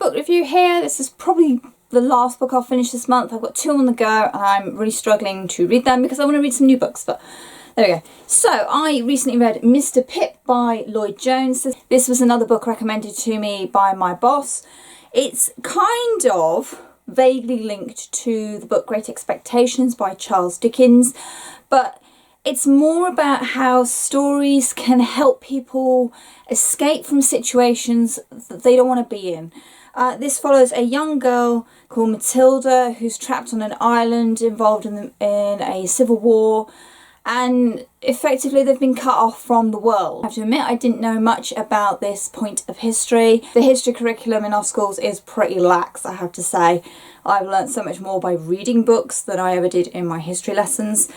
book review here. This is probably the last book I'll finish this month. I've got 2 on the go and I'm really struggling to read them because I want to read some new books, but there we go. So I recently read Mr. Pip by Lloyd Jones. This was another book recommended to me by my boss. It's kind of vaguely linked to the book Great Expectations by Charles Dickens, but it's more about how stories can help people escape from situations that they don't want to be in. This follows a young girl called Matilda who's trapped on an island involved in a civil war, and effectively they've been cut off from the world. I have to admit I didn't know much about this point of history. The history curriculum in our schools is pretty lax, I have to say. I've learnt so much more by reading books than I ever did in my history lessons.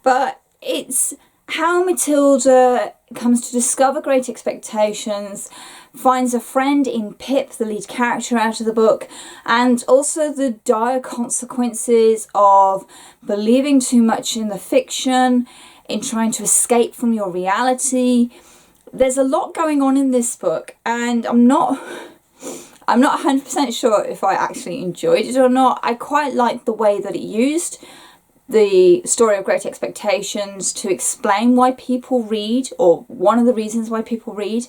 But it's how Matilda comes to discover Great Expectations, finds a friend in Pip, the lead character out of the book, and also the dire consequences of believing too much in the fiction, in trying to escape from your reality. There's a lot going on in this book, and I'm not 100% sure if I actually enjoyed it or not. I quite liked the way that it used the story of Great Expectations to explain why people read, or one of the reasons why people read.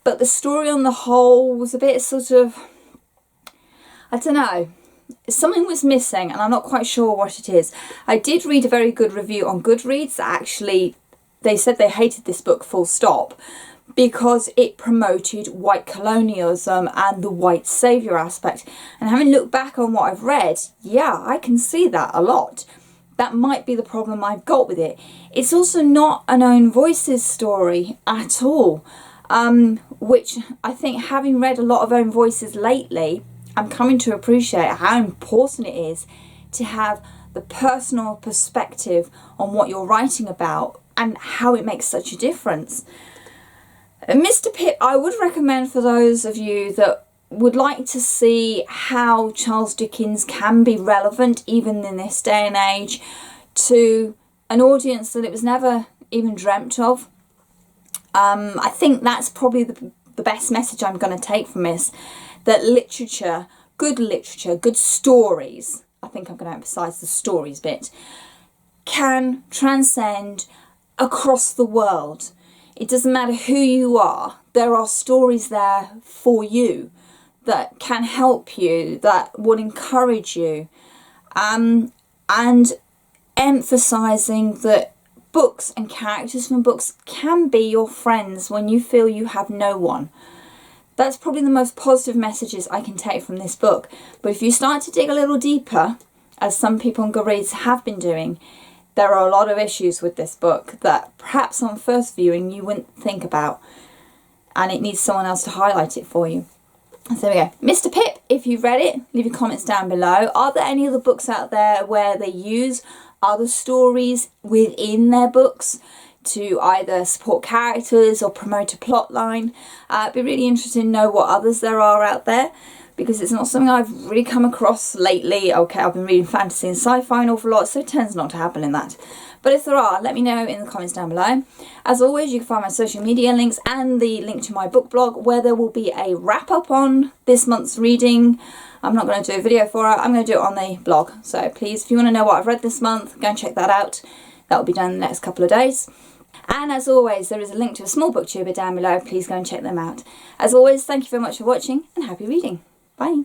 But the story on the whole was a bit sort of, I don't know, something was missing and I'm not quite sure what it is. I did read a very good review on Goodreads that actually, they said they hated this book full stop because it promoted white colonialism and the white saviour aspect. And having looked back on what I've read, yeah, I can see that a lot. That might be the problem I've got with it. It's also not an own voices story at all, which I think, having read a lot of own voices lately, I'm coming to appreciate how important it is to have the personal perspective on what you're writing about and how it makes such a difference. Mr. Pip, I would recommend for those of you that would like to see how Charles Dickens can be relevant even in this day and age to an audience that it was never even dreamt of. I think that's probably the best message I'm going to take from this, that literature, good stories, I think I'm going to emphasise the stories bit, can transcend across the world. It doesn't matter who you are, there are stories there for you that can help you, that will encourage you, and emphasising that books and characters from books can be your friends when you feel you have no one. That's probably the most positive messages I can take from this book. But if you start to dig a little deeper, as some people on Goodreads have been doing, there are a lot of issues with this book that perhaps on first viewing you wouldn't think about, and it needs someone else to highlight it for you. So there we go. Mr. Pip, if you've read it, leave your comments down below. Are there any other books out there where they use other stories within their books to either support characters or promote a plot line? I'd be really interested to know what others there are out there, because it's not something I've really come across lately. Okay, I've been reading fantasy and sci-fi an awful lot, so it tends not to happen in that. But if there are, let me know in the comments down below. As always, you can find my social media links and the link to my book blog, where there will be a wrap-up on this month's reading. I'm not going to do a video for it, I'm going to do it on the blog. So please, if you want to know what I've read this month, go and check that out. That will be done in the next couple of days. And as always, there is a link to a small booktuber down below. Please go and check them out. As always, thank you very much for watching and happy reading. Bye.